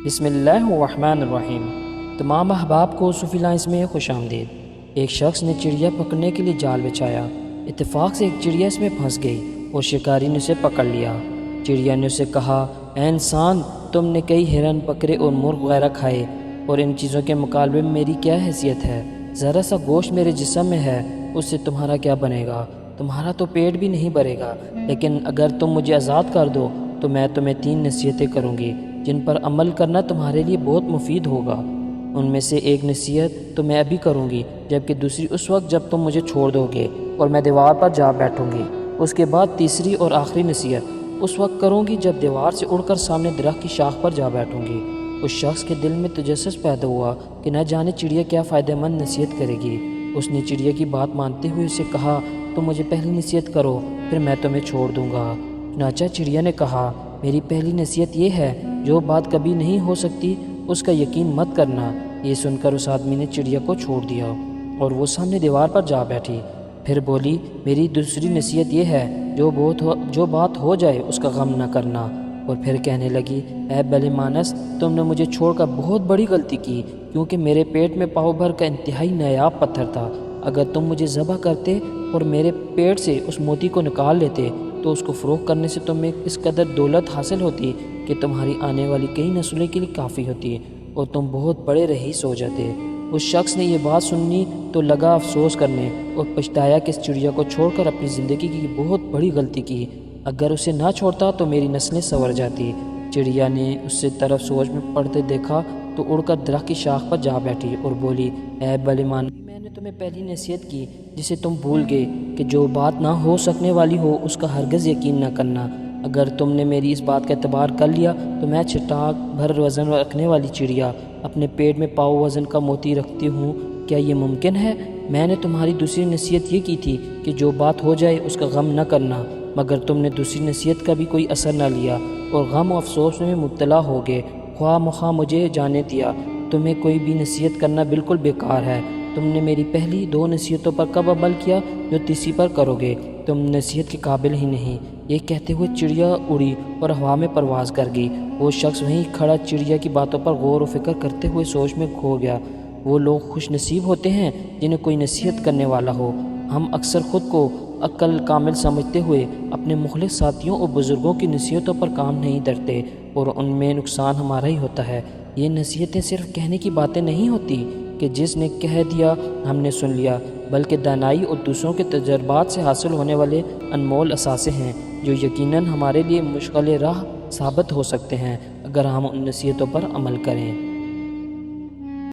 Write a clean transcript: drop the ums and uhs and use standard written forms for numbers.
بسم اللہ الرحمن الرحیم۔ تمام احباب کو صوفی لائنز میں خوش آمدید۔ ایک شخص نے چڑیا پکڑنے کے لیے جال بچھایا۔ اتفاق سے ایک چڑیا اس میں پھنس گئی اور شکاری نے اسے پکڑ لیا۔ چڑیا نے اسے کہا، اے انسان، تم نے کئی ہرن پکڑے اور مرغ وغیرہ کھائے، اور ان چیزوں کے مقابلے میں میری کیا حیثیت ہے؟ ذرا سا گوشت میرے جسم میں ہے، اس سے تمہارا کیا بنے گا؟ تمہارا تو پیٹ بھی نہیں بھرے گا، لیکن اگر تم مجھے آزاد کر دو تو میں تمہیں 3 نصیحتیں کروں گی جن پر عمل کرنا تمہارے لیے بہت مفید ہوگا۔ ان میں سے ایک نصیحت تو میں ابھی کروں گی، جبکہ دوسری اس وقت جب تم مجھے چھوڑ دو گے اور میں دیوار پر جا بیٹھوں گی۔ اس کے بعد تیسری اور آخری نصیحت اس وقت کروں گی جب دیوار سے اڑ کر سامنے درخت کی شاخ پر جا بیٹھوں گی۔ اس شخص کے دل میں تجسس پیدا ہوا کہ نہ جانے چڑیا کیا فائدہ مند نصیحت کرے گی۔ اس نے چڑیا کی بات مانتے ہوئے اسے کہا، تم مجھے پہلی نصیحت کرو، پھر میں تمہیں چھوڑ دوں گا۔ چنانچہ چڑیا نے کہا، میری پہلی نصیحت یہ ہے، جو بات کبھی نہیں ہو سکتی اس کا یقین مت کرنا۔ یہ سن کر اس آدمی نے چڑیا کو چھوڑ دیا اور وہ سامنے دیوار پر جا بیٹھی۔ پھر بولی، میری دوسری نصیحت یہ ہے، جو بات ہو جائے اس کا غم نہ کرنا۔ اور پھر کہنے لگی، اے بلے مانس، تم نے مجھے چھوڑ کر بہت بڑی غلطی کی، کیونکہ میرے پیٹ میں پاؤ بھر کا انتہائی نایاب پتھر تھا۔ اگر تم مجھے ذبح کرتے اور میرے پیٹ سے اس موتی کو نکال لیتے تو اس کو فروخت کرنے سے تمہیں اس قدر دولت حاصل ہوتی کہ تمہاری آنے والی کئی نسلوں کے لیے کافی ہوتی اور تم بہت بڑے رئیس ہو جاتے۔ اس شخص نے یہ بات سنی تو لگا افسوس کرنے اور پچھتایا کہ اس چڑیا کو چھوڑ کر اپنی زندگی کی بہت بڑی غلطی کی۔ اگر اسے نہ چھوڑتا تو میری نسلیں سنور جاتی۔ چڑیا نے اس سے طرف سوچ میں پڑتے دیکھا تو اڑ کر درخت کی شاخ پر جا بیٹھی اور بولی، اے بلے مان، میں نے تمہیں پہلی نصیحت کی جسے تم بھول گئے کہ جو بات نہ ہو سکنے والی ہو اس کا ہرگز یقین نہ کرنا۔ اگر تم نے میری اس بات کا اعتبار کر لیا تو میں چھٹاک بھر وزن رکھنے والی چڑیا اپنے پیٹ میں پاؤ وزن کا موتی رکھتی ہوں، کیا یہ ممکن ہے؟ میں نے تمہاری دوسری نصیحت یہ کی تھی کہ جو بات ہو جائے اس کا غم نہ کرنا، مگر تم نے دوسری نصیحت کا بھی کوئی اثر نہ لیا اور غم و افسوس میں مبتلا ہو گئے۔ خواہ مخواہ مجھے جانے دیا، تمہیں کوئی بھی نصیحت کرنا بالکل بیکار ہے۔ تم نے میری پہلی 2 نصیحتوں پر کب عمل کیا جو تیسری پر کرو گے؟ تم نصیحت کے قابل ہی نہیں۔ یہ کہتے ہوئے چڑیا اڑی اور ہوا میں پرواز کر گئی۔ وہ شخص وہیں کھڑا چڑیا کی باتوں پر غور و فکر کرتے ہوئے سوچ میں کھو گیا۔ وہ لوگ خوش نصیب ہوتے ہیں جنہیں کوئی نصیحت کرنے والا ہو۔ ہم اکثر خود کو عقل کامل سمجھتے ہوئے اپنے مخلص ساتھیوں اور بزرگوں کی نصیحتوں پر کام نہیں کرتے اور ان میں نقصان ہمارا ہی ہوتا ہے۔ یہ نصیحتیں صرف کہنے کی باتیں نہیں ہوتی کہ جس نے کہہ دیا ہم نے سن لیا، بلکہ دانائی اور دوسروں کے تجربات سے حاصل ہونے والے انمول اثاثے ہیں جو یقیناً ہمارے لیے مشغل راہ ثابت ہو سکتے ہیں اگر ہم ان نصیحتوں پر عمل کریں۔